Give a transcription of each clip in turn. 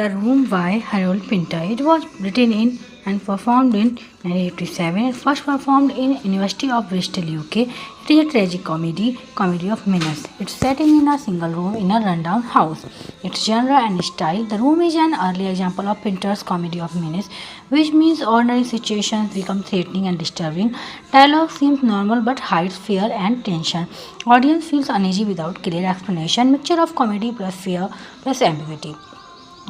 The Room by Harold Pinter. It was written in and performed in 1987 and first performed in University of Bristol, UK. It is a tragic comedy of minutes. It's setting in a single room in a rundown house. Its genre and style. The Room is an early example of Pinter's comedy of minutes, which means ordinary situations become threatening and disturbing. Dialogue seems normal but hides fear and tension. Audience feels uneasy without clear explanation. Mixture of comedy plus fear plus ambiguity.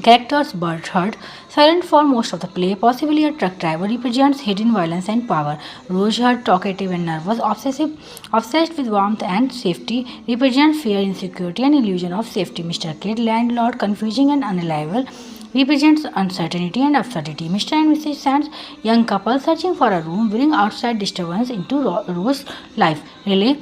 Characters Berthold, silent for most of the play, possibly a truck driver, represents hidden violence and power. Rosehud, talkative and nervous, obsessed with warmth and safety, represents fear, insecurity, and illusion of safety. Mr. Kid, landlord, confusing and unreliable, represents uncertainty and absurdity. Mr. and Mrs. Sands, young couple searching for a room, bring outside disturbance into Rose's life. Really,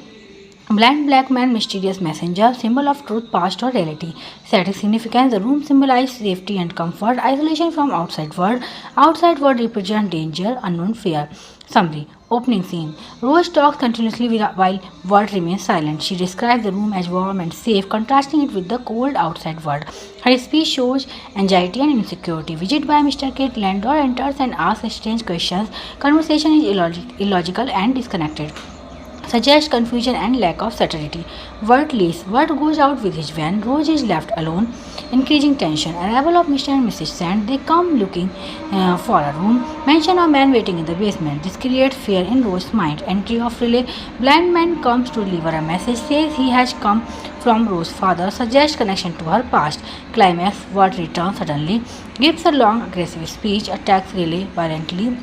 Blind black man, mysterious messenger, symbol of truth, past or reality. Static significance, the room symbolizes safety and comfort, isolation from outside world. Outside world represents danger, unknown fear. Summary. Opening scene. Rose talks continuously while world remains silent. She describes the room as warm and safe, contrasting it with the cold outside world. Her speech shows anxiety and insecurity. Visit by Mr. Kate, landlord enters and asks strange questions. Conversation is illogical and disconnected. Suggest confusion and lack of certainty. Word leaves. Word goes out with his van. Rose is left alone, increasing tension. Arrival of Mr. and Mrs. Sand. They come looking for a room. Mention a man waiting in the basement. This creates fear in Rose's mind. Entry of relay. Blind man comes to deliver a message. Says he has come from Rose's father. Suggests connection to her past. Climax. Word returns suddenly. Gives a long aggressive speech. Attacks relay violently.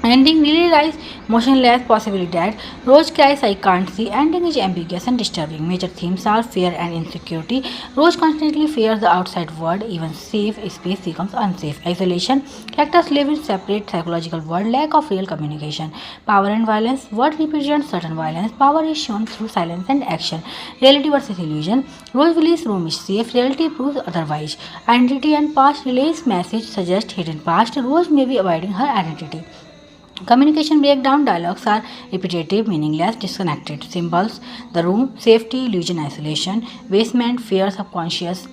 Ending really lies motionless, possibly dead. Rose cries, I can't see. Ending is ambiguous and disturbing. Major themes are fear and insecurity. Rose constantly fears the outside world. Even safe space becomes unsafe. Isolation. Characters live in separate psychological world. Lack of real communication. Power and violence. Word represents certain violence. Power is shown through silence and action. Reality versus illusion. Rose believes room is safe. Reality proves otherwise. Identity and past relays message suggest hidden past. Rose may be avoiding her identity. Communication breakdown. Dialogues are repetitive, meaningless, disconnected. Symbols: the room, safety, illusion, isolation. Basement, fear, subconscious,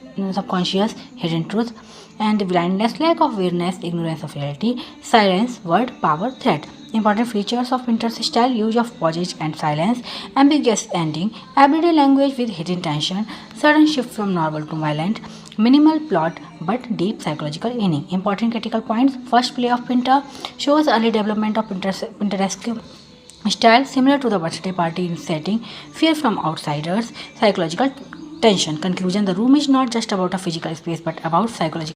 hidden truth. And blindness, lack of awareness, ignorance of reality. Silence, word, power, threat. Important features of Pinterest style: use of pauses and silence, ambiguous ending, everyday language with hidden tension, sudden shift from normal to violent, minimal plot but deep psychological meaning. Important critical points: first play of Pinter shows early development of Pinterest style similar to the birthday party in setting, fear from outsiders, psychological tension. Conclusion: the room is not just about a physical space but about psychological